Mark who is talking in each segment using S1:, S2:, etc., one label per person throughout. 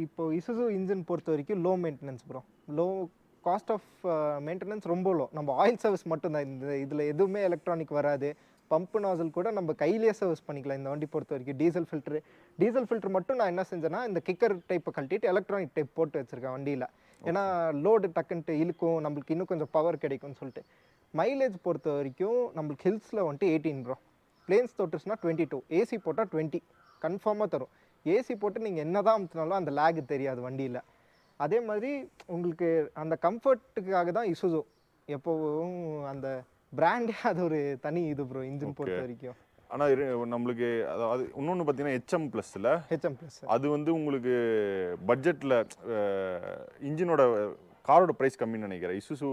S1: இப்போ Isuzu engine பொறுத்த வரைக்கும் low maintenance bro. Low cost of maintenance ரொம்ப லோ. நம்ம ஆயில் சர்வீஸ் மட்டும்தான். இதில் எதுவுமே எலக்ட்ரானிக் வராது. பம்ப் நாசல் கூட நம்ம கையிலேயே சர்வீஸ் பண்ணிக்கலாம் இந்த வண்டி பொறுத்த வரைக்கும். டீசல் ஃபில்ட்ரு மட்டும் நான் என்ன செஞ்சேன்னா இந்த கிக்கர் டைப்பை கழட்டிட்டு எலக்ட்ரானிக் டைப் போட்டு வச்சுருக்கேன் வண்டியில். ஏன்னா லோடு டக்குன்ட்டு இழுக்கும், நம்மளுக்கு இன்னும் கொஞ்சம் பவர் கிடைக்கும்னு சொல்லிட்டு. மைலேஜ் பொறுத்த வரைக்கும் நம்மளுக்கு ஹில்ஸில் வந்துட்டு 18 ப்ரோ. பிளேன்ஸ் தொட்டுச்சுன்னா 22, ஏசி போட்டால் 20 கன்ஃபார்மாக தரும். ஏசி போட்டு நீங்கள் என்ன தான் அமுத்தினாலும் அந்த லேக் தெரியாது வண்டியில். அதே மாதிரி உங்களுக்கு அந்த கம்ஃபர்ட்டுக்காக தான் இசுசு எப்போவும் அந்த பிராண்டே அது ஒரு தனி இது ப்ரோ இன்ஜின் பொறுத்த வரைக்கும்.
S2: ஆனால் நம்மளுக்கு அதாவது இன்னொன்று பார்த்தீங்கன்னா ஹெச்எம் ப்ளஸ் அது வந்து உங்களுக்கு பட்ஜெட்டில் இன்ஜினோட காரோட ப்ரைஸ் கம்மின்னு நினைக்கிறேன். இசுசு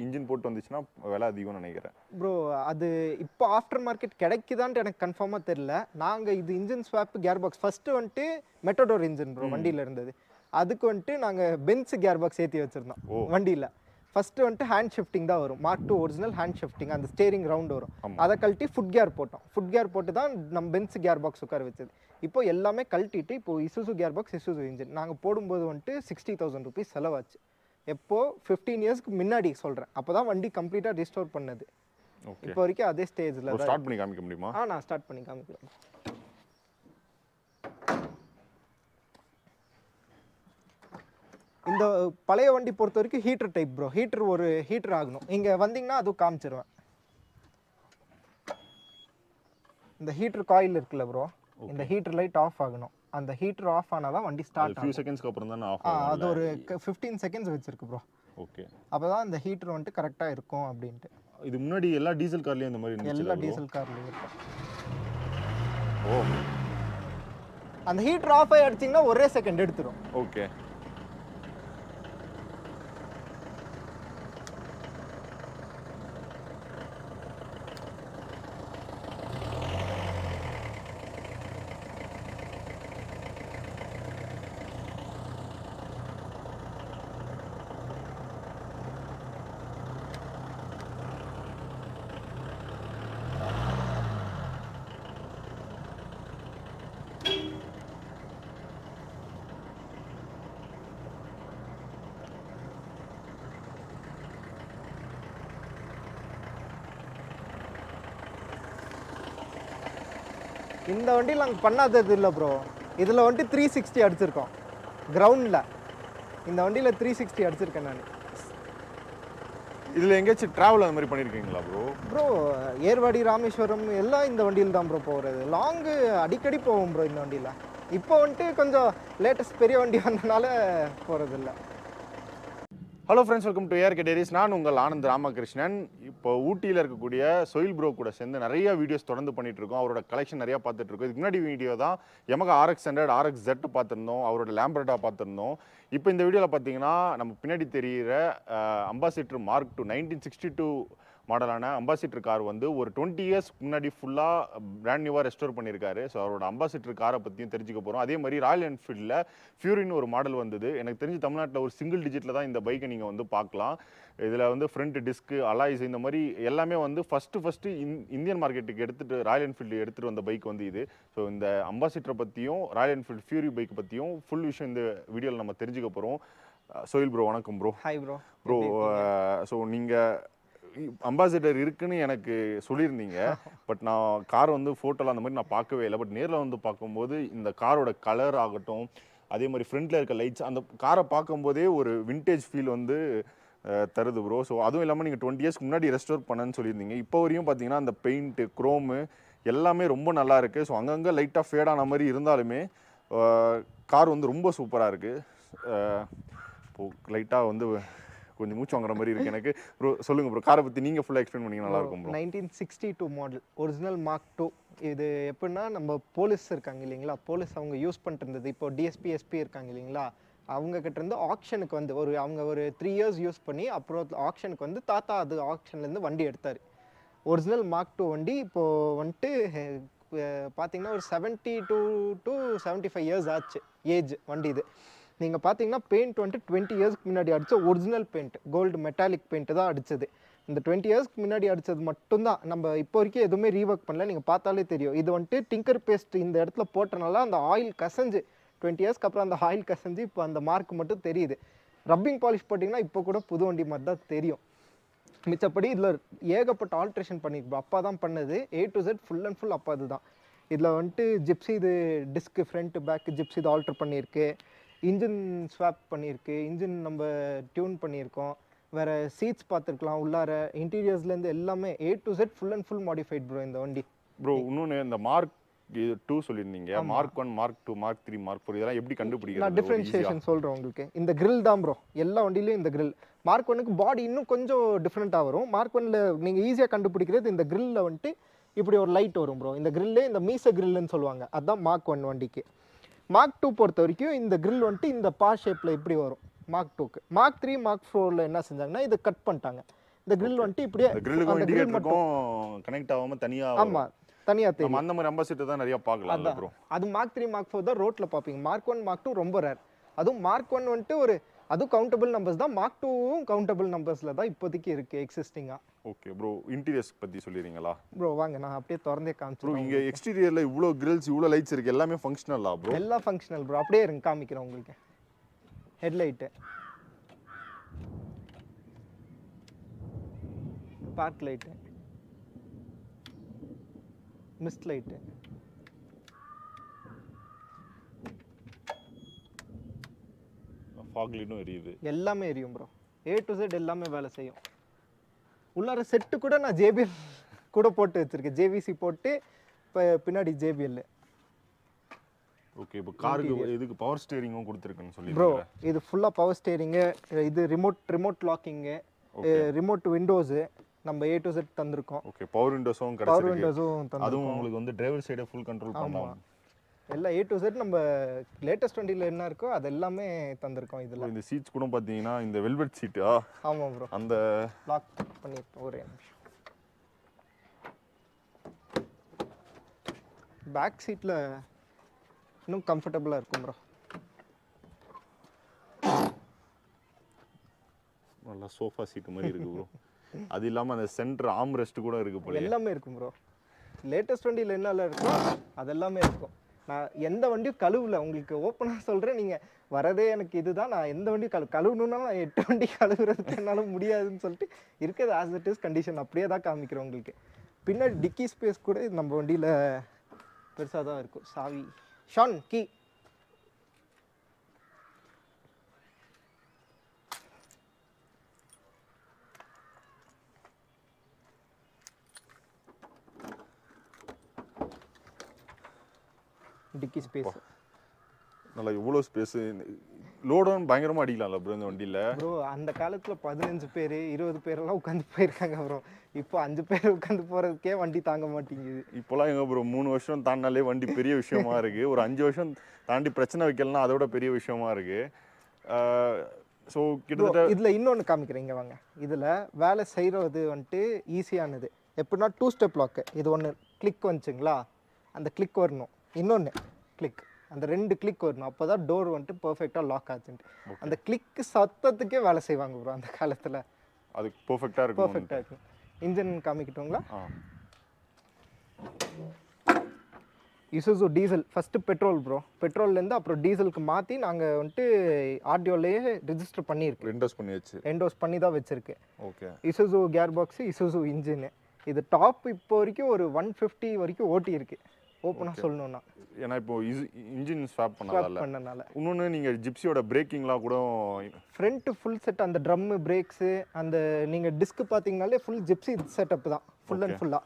S2: இன்ஜின் போட்டு வந்துச்சுன்னா விலை அதிகம்னு நினைக்கிறேன்
S1: ப்ரோ. அது இப்போ ஆஃப்டர் மார்க்கெட் கிடைக்குதான்ட்டு எனக்கு கன்ஃபார்மாக தெரியல. நாங்கள் இது engine swap gear box first வந்துட்டு மெட்டடோர் இன்ஜின் ப்ரோ வண்டியில் இருந்தது. அதுக்கு வந்துட்டு நாங்கள் பென்ஸ் கேர் பாக்ஸ் ஏற்றி வச்சுருந்தோம் வண்டியில். ஃபஸ்ட்டு வந்துட்டு ஹேண்ட் ஷிஃப்டிங் தான் வரும். மார்க் 2 ஒரிஜினல் ஹேண்ட் ஷிஃப்டிங், அந்த ஸ்டேரிங் ரவுண்ட் வரும். அதை கழட்டி ஃபுட் கேர் போட்டோம். ஃபுட் கேர் போட்டு தான் நம்ம பென்ஸ் கேர் பாக்ஸ் உட்கார வச்சது. இப்போ எல்லாமே கழட்டிட்டு இப்போ Isuzu care box, Isuzu engine நாங்கள் போடும்போது வந்துட்டு 60,000 ருபீஸ் செலவாச்சு. எப்போ 15 இயர்ஸ்க்கு முன்னாடி சொல்கிறேன். அப்போ தான் வண்டி கம்ப்ளீட்டாக ரிஸ்டோர் பண்ணது. இப்போ வரைக்கும் அதே ஸ்டேஜில்
S2: ஸ்டார்ட் பண்ணி காமிக்க முடியுமா?
S1: நான் ஸ்டார்ட் பண்ணி காமிக்கிறேன். இந்த பழைய வண்டி பொறுத்த வரைக்கும் ஹீட்டர் டைப் ப்ரோ. ஒரு ஹீட்டர் ஆகணும். இங்கே வந்தீங்கன்னா அதுவும் காமிச்சிருவேன். இந்த ஹீட்டர் காயில் இருக்குல்ல ப்ரோ, இந்த ஹீட்டர் லைட் ஆஃப் ஆகணும். அந்த ஹீட்டர் ஆஃப் ஆனால் தான் வண்டி ஸ்டார்ட் ஆகும்.
S2: செகண்ட்ஸ்க்கு அப்புறம் தான் ஆஃப்
S1: ஆகும். அது ஒரு 15 செகண்ட்ஸ் வச்சிருக்கு ப்ரோ.
S2: ஓகே.
S1: அப்போ தான் இந்த ஹீட்டர் வந்துட்டு கரெக்டாக இருக்கும் அப்படின்ட்டு.
S2: இது முன்னாடி எல்லா டீசல் கார்லேயும் இந்த மாதிரி இருந்துச்சு.
S1: எல்லா டீசல் கார்லேயும் இருக்கும்.
S2: ஓ,
S1: அந்த ஹீட்டர் ஆஃப் ஆகி அடிச்சிங்கன்னா ஒரே செகண்ட் எடுத்துரும்.
S2: ஓகே.
S1: இந்த வண்டியில் நாங்கள் பண்ணாதது இல்லை ப்ரோ. இதில் வந்துட்டு 360 அடிச்சிருக்கோம் கிரவுண்டில். இந்த வண்டியில் 360 அடிச்சிருக்கேன் நான்.
S2: இதில் எங்கேயாச்சும் ட்ராவல் அந்த மாதிரி பண்ணியிருக்கீங்களா
S1: ப்ரோ? ஏர்வாடி, ராமேஸ்வரம் எல்லாம் இந்த வண்டியில் தான் ப்ரோ போகிறது. லாங்கு அடிக்கடி போவோம் ப்ரோ இந்த வண்டியில். இப்போ வந்துட்டு கொஞ்சம் லேட்டஸ்ட் பெரிய வண்டி வந்தனால போகிறதில்ல.
S2: Hello friends, welcome to ARK Diaries. நான் உங்கள் ஆனந்த் ராமகிருஷ்ணன். இப்போ ஊட்டியில் இருக்கக்கூடிய சொயில் ப்ரோ கூட சேர்ந்து நிறைய வீடியோஸ் தொடர்ந்து பண்ணிட்டு இருக்கோம். அவரோட கலெக்ஷன் நிறையா பார்த்துட்டு இருக்கோம். இதுக்கு முன்னாடி வீடியோ தான் Yamaha RX100, RXZ பார்த்துருந்தோம், அவரோட லேம்பர்டா பார்த்துருந்தோம். இப்போ இந்த வீடியோவில் பார்த்தீங்கன்னா நம்ம பின்னாடி தெரிகிற அம்பாசிடர் மார்க் 2 1962 மாடலான அம்பாசிடர் கார் வந்து ஒரு 20 இயர்ஸ் முன்னாடி ஃபுல்லாக பிராண்ட் நியூவாக ரெஸ்டோர் பண்ணியிருக்காரு. ஸோ அவரோட அம்பாசிடர் காரை பற்றியும் தெரிஞ்சுக்க போகிறோம். அதே மாதிரி ராயல் என்ஃபீல்டில் ஃபியூரின்னு ஒரு மாடல் வந்தது. எனக்கு தெரிஞ்சு தமிழ்நாட்டில் ஒரு சிங்கிள் டிஜிட்டில் தான் இந்த பைக்கை நீங்கள் வந்து பார்க்கலாம். இதில் வந்து ஃப்ரண்ட் டிஸ்க்கு, அலாய்ஸ், இந்த மாதிரி எல்லாமே வந்து ஃபஸ்ட்டு இந்தியன் மார்க்கெட்டுக்கு ராயல் என்ஃபீல்டு எடுத்துகிட்டு வந்த பைக் வந்து இது. ஸோ இந்த அம்பாசிடரை பற்றியும் ராயல் என்ஃபீல்டு ஃபியூரி பைக் பற்றியும் ஃபுல் விஷயம் இந்த வீடியோவில் நம்ம தெரிஞ்சுக்க போகிறோம். சோயில் ப்ரோ, வணக்கம் bro.
S1: Hi bro.
S2: Bro, so நீங்கள் அம்பாசிடர் இருக்குன்னு எனக்கு சொல்லியிருந்தீங்க. பட் நான் கார் வந்து ஃபோட்டோவில் அந்த மாதிரி நான் பார்க்கவே இல்லை. பட் நேரில் வந்து பார்க்கும்போது இந்த காரோட கலர் ஆகட்டும், அதே மாதிரி ஃப்ரண்ட்டில் இருக்க லைட்ஸ், அந்த காரை பார்க்கும்போதே ஒரு விண்டேஜ் ஃபீல் வந்து தருது ப்ரோ. ஸோ அதுவும் இல்லாமல் நீங்கள் 20 இயர்ஸ்க்கு முன்னாடி ரெஸ்டோர் பண்ணேன்னு சொல்லியிருந்தீங்க. இப்போ வரையும் பார்த்தீங்கன்னா அந்த பெயிண்ட்டு, குரோமு எல்லாமே ரொம்ப நல்லா இருக்குது. ஸோ அங்கங்கே லைட்டாக ஃபேடான மாதிரி இருந்தாலுமே கார் வந்து ரொம்ப சூப்பராக இருக்குது. இப்போது லைட்டாக வந்து கொஞ்சம் மூச்சு வாங்குற மாதிரி இருக்குது எனக்கு. ப்ரோ சொல்லுங்கள் ப்ரோ, காரை பற்றி நீங்கள் ஃபுல்லாக எக்ஸ்பிளைன் பண்ணிங்கன்னா நல்லாயிருக்கும் ப்ரோ.
S1: 1962 model original mark 2. இது எப்படின்னா நம்ம போலீஸ் இருக்காங்க இல்லைங்களா, போலீஸ் அவங்க யூஸ் பண்ணிட்டு இருந்தது. இப்போ டிஎஸ்பி, எஸ்பி இருக்காங்க இல்லைங்களா, அவங்க கிட்ட இருந்து ஆக்ஷனுக்கு வந்து அவங்க ஒரு 3 இயர்ஸ் யூஸ் பண்ணி அப்புறம் ஆக்ஷனுக்கு வந்து தாத்தா அது ஆக்ஷன்லேருந்து வண்டி எடுத்தார். ஒரிஜினல் மார்க் 2 வண்டி இப்போது வந்துட்டு பார்த்தீங்கன்னா ஒரு 72 to 75 இயர்ஸ் ஆச்சு ஏஜ் வண்டி. இது நீங்கள் பார்த்தீங்கன்னா பெயிண்ட் வந்துட்டு 20 இயர்ஸ்க்கு முன்னாடி அடித்த original paint, gold metallic paint தான் அடித்தது. இந்த 20 இயர்ஸ்க்கு முன்னாடி அடித்தது மட்டும்தான். நம்ம இப்போ வரைக்கும் எதுவுமே ரீவொர்க் பண்ணல. நீங்கள் பார்த்தாலே தெரியும். இது வந்துட்டு டிங்கர் பேஸ்ட் இந்த இடத்துல போட்டனால அந்த ஆயில் கசஞ்சு 20 இயர்ஸ்க்கு அப்புறம் அந்த ஆயில் கசஞ்சு இப்போ அந்த மார்க் மட்டும் தெரியுது. ரப்பிங் பாலிஷ் போட்டிங்கன்னா இப்போ கூட புது வண்டி மாதிரி தான் தெரியும். மிச்சப்படி இதில் ஏகப்பட்ட ஆல்ட்ரேஷன் பண்ணியிருப்போம். அப்பா தான் பண்ணது. A to Z full and full அப்பா இதுதான். இதில் வந்துட்டு ஜிப்ஸி இது டிஸ்க்கு ஃப்ரண்ட் பேக் ஜிப்ஸி இது ஆல்ட்ரு பண்ணியிருக்கு. இன்ஜின் ஸ்வாப் பண்ணியிருக்கு. இன்ஜின் நம்ம டியூன் பண்ணியிருக்கோம். வேறு சீட்ஸ் பார்த்துருக்கலாம். உள்ளார இன்டீரியர்ஸ்லேருந்து எல்லாமே A to Z full and full modified bro இந்த வண்டி.
S2: ப்ரோ இன்னொன்று இந்த மார்க் 2 சொல்லியிருந்தீங்க. மார்க் 1 மார்க் 2 மார்க் 3 மார்க் 4 இதெல்லாம் எப்படி கண்டுபிடிக்கிறது?
S1: நான் டிஃப்ரென்ஷியேஷன் சொல்கிறேன் உங்களுக்கு. இந்த கிரில் தான் ப்ரோ எல்லா வண்டியிலையும். இந்த கிரில் மார்க் 1க்கு பாடி இன்னும் கொஞ்சம் டிஃப்ரெண்ட்டாக வரும். மார்க் 1ல நீங்கள் ஈஸியாக கண்டுபிடிக்கிறது இந்த கிரில்ல வந்துட்டு இப்படி ஒரு லைட் வரும் ப்ரோ. இந்த கிரில்லே இந்த மீச கிரில்லுன்னு சொல்லுவாங்க. அதுதான் மார்க் 1 வண்டிக்கு. மார்க் 2 பொறுத்த வரைக்கும் இந்த கிரில் வந்துட்டு இந்த பா ஷேப்பில் இப்படி வரும் மார்க் 2க்கு. மார்க் 3 மார்க் 4ல என்ன செஞ்சாங்கன்னா இதை கட் பண்ணிட்டாங்க. இந்த கிரில் வந்துட்டு இப்படியே
S2: கிரில்லுக்கும் இண்டிகேட்டருக்கும் கனெக்ட் ஆகாம தனியாக.
S1: ஆமாம் தனியாக தெரியும்.
S2: அந்த மாதிரி அம்பாசிட்டர் தான் நிறைய பார்க்கலாம் ப்ரோ.
S1: அது மார்க் 3 மார்க் 4 தான் ரோட்டில் பார்ப்பீங்க. மார்க் 1 மார்க் 2 ரொம்ப ரேர். அதுவும் மார்க் 1 வந்துட்டு ஒரு அதுவும் கவுண்டபிள் நம்பர்ஸ் தான். மார்க் 2வும் கவுண்டபிள் நம்பர்ஸில் தான் இப்போதைக்கு இருக்குது எக்ஸிஸ்டிங்காக.
S2: ஓகே ப்ரோ இன்டீரியர்ஸ் பற்றி சொல்லிடுறீங்களா?
S1: ப்ரோ வாங்க நான் அப்படியே திறந்தே காமிச்சிடுறேன்.
S2: இங்கே எக்ஸ்டீரியரில் இவ்வளோ கிரில்ஸ் இவ்வளோ லைட்ஸ் இருக்குது எல்லாமே ஃபங்க்ஷனலா ப்ரோ?
S1: எல்லாம் ஃபங்க்ஷனல் ப்ரோ. அப்படியே இருங்க காமிக்கிறேன் உங்களுக்கு. Headlight, park light, mist light,
S2: fog லைட்டும் எரியுது.
S1: எல்லாமே எரியும் ப்ரோ. A to Z எல்லாமே வேலை செய்யும். உள்ளார செட்டு கூட நான் JBL கூட போட்டு வச்சிருக்கேன். JVC போட்டு இப்போ பின்னாடி JBL.
S2: ஓகே இப்போ காருக்கு இதுக்கு பவர் ஸ்டீரிங்கும் கொடுத்துருக்குன்னு சொல்லி
S1: ப்ரோ இது ஃபுல்லாக பவர் ஸ்டீரிங்கு, இது ரிமோட் லாக்கிங்கு, ரிமோட் விண்டோஸு நம்ம A to Z தந்திருக்கோம்.
S2: ஓகே பவர் விண்டோஸும் கிடைச்சிருக்கு.
S1: பவர் விண்டோஸும் தந்திருக்கோம்.
S2: அதுவும் உங்களுக்கு வந்து டிரைவர் சைடே ஃபுல் கண்ட்ரோல் பண்ணலாம்.
S1: எல்லாம் A to Z நம்ம லேட்டஸ்ட் வண்டியில் என்ன இருக்கோ அது எல்லாமே தந்திருக்கோம் இதில்.
S2: இந்த சீட்ஸ் கூட பார்த்தீங்கன்னா இந்த வெல்வெட் சீட்டா?
S1: ஆமாம் ப்ரோ.
S2: அந்த
S1: லாக் பண்ணியிருக்கோம். ஒரே நிமிஷம். பேக் சீட்டில் இன்னும் கம்ஃபர்டபுளாக இருக்கும் ப்ரோ.
S2: நல்லா சோஃபா சீட்டு மாதிரி இருக்கு ப்ரோ. அது இல்லாமல் அந்த சென்டர் ஆர்ம் ரெஸ்ட் கூட இருக்கு போல.
S1: எல்லாமே இருக்கும் ப்ரோ. லேட்டஸ்ட் வண்டியில் என்னெல்லாம் இருக்கோ அது எல்லாமே இருக்கும். நான் எந்த வண்டியும் கழுவல. உங்களுக்கு ஓப்பனாக சொல்கிறேன். நீங்கள் வரதே எனக்கு இதுதான். நான் எந்த வண்டியும் கழுவணுன்னா நான் 8 வண்டி கழுவுறதுக்கு என்னால் முடியாதுன்னு சொல்லிட்டு இருக்கிறது ஆஸ் இட் இஸ் கண்டிஷன் அப்படியே தான் காமிக்கிறேன் உங்களுக்கு. பின்னாடி டிக்கி ஸ்பேஸ் கூட நம்ம வண்டியில் பெருசாக தான் இருக்கும். சாவி ஷான் கீ டிக்கி ஸ்பேஸ்
S2: நல்லா இவ்வளோ ஸ்பேஸு. லோடும் பயங்கரமாக அடிக்கலாம்ல ப்ரோ இந்த வண்டியில்?
S1: ப்ரோ அந்த காலத்தில் 15 பேர் 20 பேரெல்லாம் உட்காந்து போயிருக்காங்க ப்ரோ. இப்போ 5 பேர் உட்காந்து போகிறதுக்கே வண்டி தாங்க மாட்டேங்குது.
S2: இப்போலாம் எங்கே ப்ரோ 3 வருஷம் தாண்டினாலே வண்டி பெரிய விஷயமா இருக்குது. ஒரு 5 வருஷம் தாண்டி பிரச்சனை வைக்கலாம் அதோட பெரிய விஷயமா இருக்குது. ஸோ கிட்டத்தட்ட
S1: இதில் இன்னொன்று காமிக்கிறேன். இங்கே வாங்க. இதில் வேலை செய்கிறது வந்துட்டு ஈஸியானது. எப்படின்னா 2 ஸ்டெப் லாக்கு. இது ஒன்று கிளிக் வந்துச்சுங்களா, அந்த கிளிக் வரணும். இன்னொன்று கிளிக், அந்த 2 கிளிக் வரணும். அப்போ தான் டோர் வந்துட்டு பர்ஃபெக்டாக லாக் ஆச்சுன்ட்டு. அந்த கிளிக்கு சத்தத்துக்கே வேலை செய்வாங்க ப்ரோ அந்த காலத்தில்.
S2: அது பர்ஃபெக்டாக இருக்கும்.
S1: பர்ஃபெக்டாக இருக்கும். இன்ஜின் காமிக்கிட்டோங்களா? Isuzu diesel first petrol bro. பெட்ரோல்லேருந்து அப்புறம் டீசலுக்கு மாற்றி நாங்கள் வந்துட்டு ஆர்டிஓலேயே ரிஜிஸ்டர் பண்ணியிருக்கு. என்டோஸ் பண்ணி தான் வச்சுருக்கு.
S2: Okay.
S1: Isuzu gear box, Isuzu engine. இது டாப் இப்போ வரைக்கும் ஒரு 150 வரைக்கும் ஓட்டி இருக்கு ஓப்பனாக சொல்லணும்னா.
S2: ஏன்னா இப்போ இன்ஜின் ஸ்வாப் பண்ணனால. இன்னொன்று நீங்கள் ஜிப்சியோட பிரேக்கிங்லாம் கூட
S1: ஃப்ரண்ட் ஃபுல் செட், அந்த ட்ரம்மு பிரேக்ஸு, அந்த நீங்கள் டிஸ்க் பார்த்தீங்கனாலே ஃபுல் ஜிப்சி செட்டப் தான் ஃபுல் அண்ட் ஃபுல்லாக.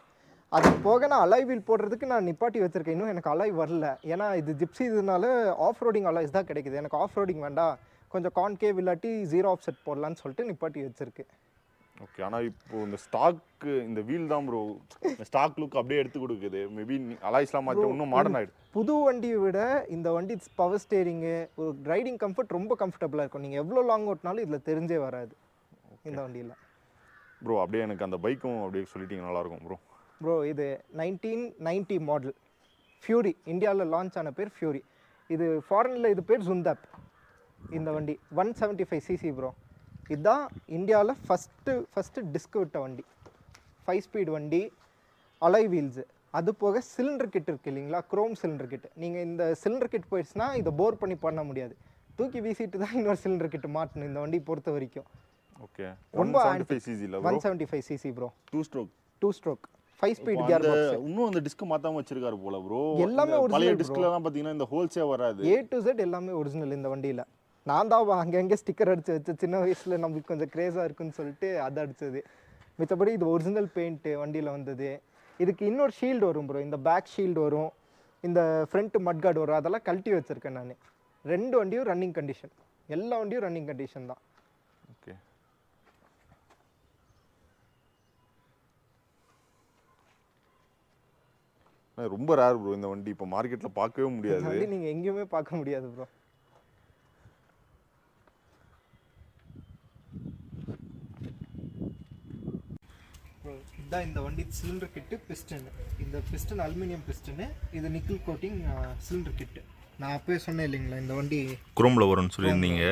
S1: அது போக நான் அலாய் வீல் போடுறதுக்கு நான் நிப்பாட்டி வச்சிருக்கேன். இன்னும் எனக்கு அலாய் வரல. ஏன்னா இது ஜிப்சி இதனால ஆஃப் ரோடிங் அலாய்ஸ் தான் கிடைக்குது. எனக்கு ஆஃப் ரோடிங் வேண்டாம், கொஞ்சம் கான்கேவ் இல்லாட்டி 0 ஆஃப்செட் போடலான்னு சொல்லிட்டு நிப்பாட்டி வச்சிருக்கு.
S2: ஓகே. ஆனால் இப்போ இந்த ஸ்டாக்கு இந்த வீல் தான் ப்ரோ இந்த ஸ்டாக் லுக் அப்படியே எடுத்து கொடுக்குது. மேபி அலாய்ஸ்லாம் மாற்றி இன்னும் மாடர்ன் ஆகிடும்.
S1: புது வண்டியை விட இந்த வண்டி பவர் ஸ்டேரிங்கு, ஒரு ரைடிங் கம்ஃபர்ட் ரொம்ப கம்ஃபர்டபுளாக இருக்கும். நீங்கள் எவ்வளோ லாங் ஓட்டினாலும் இதில் தெரிஞ்சே வராது இந்த வண்டியில்.
S2: ப்ரோ அப்படியே எனக்கு அந்த பைக்கும் அப்படியே சொல்லிட்டீங்க நல்லாயிருக்கும் ப்ரோ.
S1: ப்ரோ இது 1990 மாடல் ஃபியூரி. இந்தியாவில் லான்ச் ஆன பேர் ஃபியூரி. இது ஃபாரினில் இது பேர் ஜுந்தாப். இந்த வண்டி 175 சிசி ப்ரோ. இதுதான் இந்தியாவில் ஃபஸ்ட்டு டிஸ்க் விட்ட வண்டி. 5 ஸ்பீட் வண்டி, அலாய் வீல்ஸு. அது போக சிலிண்டர் கிட் இருக்கு இல்லைங்களா, குரோம் சிலிண்டர் கிட். நீங்கள் இந்த சிலிண்டர் கிட் போயிடுச்சுன்னா இதை போர் பண்ணி பண்ண முடியாது, தூக்கி வீசிட்டு தான் இன்னொரு சிலிண்டர் கிட் மாட்டணும் இந்த வண்டி பொறுத்த வரைக்கும்.
S2: ஓகே.
S1: ரொம்ப
S2: 175 cc ல bro.
S1: 175 cc bro.
S2: 2 stroke
S1: 5 speed gear box.
S2: இன்னும் அந்த டிஸ்க் மாத்தாம வச்சிருக்காரு போல ப்ரோ.
S1: எல்லாமே
S2: பழைய
S1: ஒரிஜினல்
S2: டிஸ்க்லலாம் பாத்தீங்கன்னா இந்த ஹோல்ஸே வராது.
S1: A to Z எல்லாமே ஒரிஜினல் இந்த வண்டியில. நான் தான் அங்கங்கே ஸ்டிக்கர் அடிச்சு வச்சு சின்ன வயசுல நம்மளுக்கு கொஞ்சம் கிரேஸாக இருக்குன்னு சொல்லிட்டு அதை அடிச்சது. மித்தபடி இது ஒரிஜினல் பெயிண்ட்டு வண்டியில் வந்தது. இதுக்கு இன்னொரு ஷீல்டு வரும் ப்ரோ, இந்த பேக் ஷீல்டு வரும், இந்த ஃப்ரண்ட் மட்கார்டு வரும், அதெல்லாம் கழட்டி வச்சுருக்கேன் நான். 2 வண்டியும் ரன்னிங் கண்டிஷன், எல்லா வண்டியும் ரன்னிங் கண்டிஷன் தான்.
S2: ஓகே. ரொம்ப ரேர் ப்ரோ இந்த வண்டி, இப்போ மார்க்கெட்டில் பார்க்கவே முடியாது.
S1: வண்டி நீங்கள் எங்கேயுமே பார்க்க முடியாது ப்ரோ. இதுதான் இந்த வண்டி சிலிண்டர் கிட்டு பிஸ்டன். இந்த பிஸ்டன் அலுமினியம் பிஸ்டனு, இது நிக்கல் கோட்டிங் சிலிண்டர் கிட்டு. நான் அப்போயே சொன்னேன் இல்லைங்களா இந்த வண்டி
S2: குரோமில் வரும்னு சொல்லியிருந்தீங்க.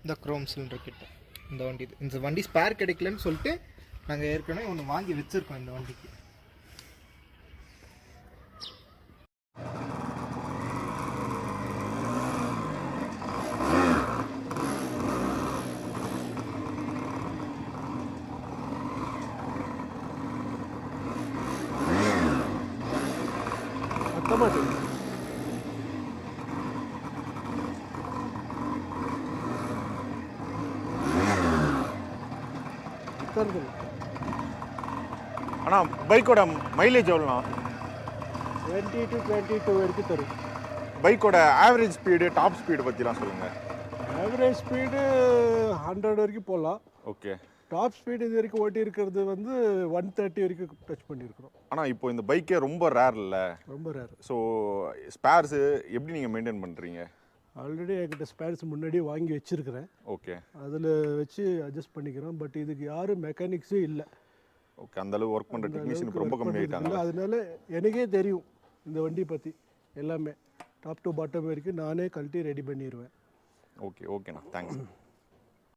S1: இந்த குரோம் சிலிண்டர் கிட்டு இந்த வண்டி. இந்த வண்டி ஸ்பேர் கிடைக்கலன்னு சொல்லிட்டு நாங்கள் ஏற்கனவே ஒன்று வாங்கி வச்சுருக்கோம் இந்த வண்டிக்கு.
S2: ஆனால் பைக்கோட மைலேஜ் எவ்வளோண்ணா?
S3: 20 to 22 வரைக்கும் தரும்.
S2: பைக்கோட ஆவரேஜ் ஸ்பீடு, டாப் ஸ்பீடு பற்றிலாம் சொல்லுங்கள்.
S3: ஆவரேஜ் ஸ்பீடு 100 வரைக்கும் போகலாம்.
S2: ஓகே.
S3: டாப் ஸ்பீடு இது வரைக்கும் ஓட்டி இருக்கிறது வந்து 130 வரைக்கும் டச் பண்ணியிருக்கிறோம்.
S2: ஆனால் இப்போ இந்த பைக்கே ரொம்ப ரேர் இல்லை?
S3: ரொம்ப ரேர்.
S2: ஸோ ஸ்பேர்ஸு எப்படி நீங்கள் மெயின்டைன் பண்ணுறீங்க?
S3: ஆல்ரெடி என்கிட்ட ஸ்பேர்ஸ் முன்னாடியே வாங்கி வச்சுருக்கிறேன்.
S2: ஓகே.
S3: அதில் வச்சு அட்ஜஸ்ட் பண்ணிக்கிறோம். பட் இதுக்கு யாரும் மெக்கானிக்ஸும் இல்லை.
S2: ஓகே. அந்தளவு ஒர்க் பண்ணுற டெக்னீஷியன் இப்போ ரொம்ப கம்மியாயிட்டாங்க.
S3: அதனால எனக்கே தெரியும் இந்த வண்டி பற்றி எல்லாமே, டாப் டு பாட்டம் வரைக்கும் நானே கழட்டி ரெடி பண்ணிடுவேன்.
S2: ஓகே. ஓகேண்ணா, தேங்க்ஸ்.